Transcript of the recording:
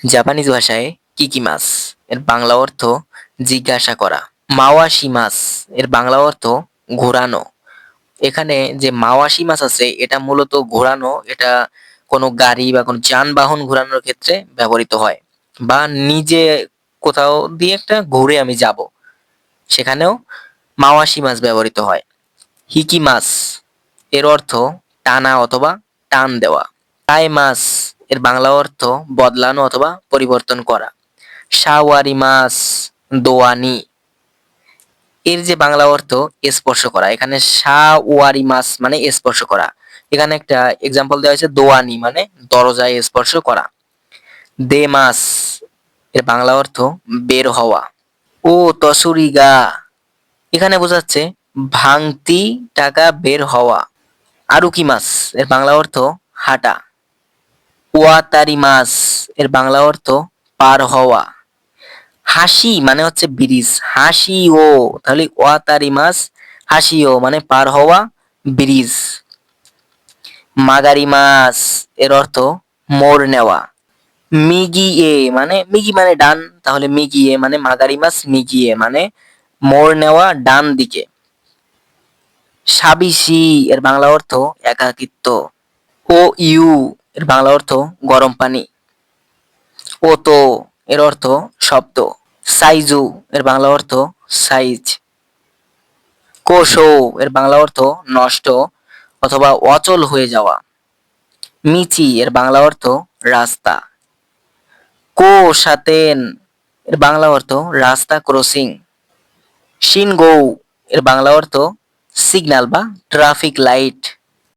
Japanese ভাষায় কিকিমাস এর বাংলা অর্থ জিজ্ঞাসা করা। মাওয়াশিমাস এর বাংলা অর্থ ঘোরানো। এখানে যে মাওয়াশিমাস আছে এটা মূলত ঘোরানো, এটা কোনো গাড়ি বা কোনো যানবাহন ঘোরানোর ক্ষেত্রে ব্যবহৃত হয়, বা নিজে কোথাও দিয়ে একটা ঘুরে আমি যাব, সেখানেও মাওয়াশিমাস ব্যবহৃত হয়। হিকিমাস এর অর্থ টানা অথবা টান দেওয়া। তাইমাস এর বাংলা অর্থ বদলানো অথবা পরিবর্তন করা। সাওয়ারিমাস দোয়ানি এর যে বাংলা অর্থ স্পর্শ করা। এখানে সাওয়ারিমাস মানে স্পর্শ করা। এখানে একটা এক্সাম্পল দেওয়া হয়েছে, দোয়ানি মানে দরজায় স্পর্শ করা। দেমাস এর বাংলা অর্থ বের হওয়া। ও তসুরিগা এখানে বোঝাচ্ছে ভাঙতি টাকা বের হওয়া। আরুকিমাস এর বাংলা অর্থ হাঁটা। ওয়াতারিমাস এর বাংলা অর্থ পার হওয়া। হাসি মানে হচ্ছে ব্রিজ, হাসিও, তাহলে ওয়াতারিমাস হাসিও মানে পার হওয়া, ব্রিজ। মাগারিমাস এর অর্থ মোড় নেওয়া। মিগিয়ে মানে মিগি মানে ডান, তাহলে মিগিয়ে মানে মাগারিমাস মিগিয়ে মানে মোড় নেওয়া ডান দিকে। সাবিসি এর বাংলা অর্থ একাকিত্ব। ও ইউ এর বাংলা অর্থ গরম পানি। ওতো এর অর্থ শব্দ। সাইজু এর বাংলা অর্থ সাইজ। কোশো এর বাংলা অর্থ নষ্ট অথবা অচল হয়ে যাওয়া। মিচি এর বাংলা অর্থ রাস্তা। কো সাতেন এর বাংলা অর্থ রাস্তা ক্রসিং। শিনগো এর বাংলা অর্থ সিগন্যাল বা ট্রাফিক লাইট।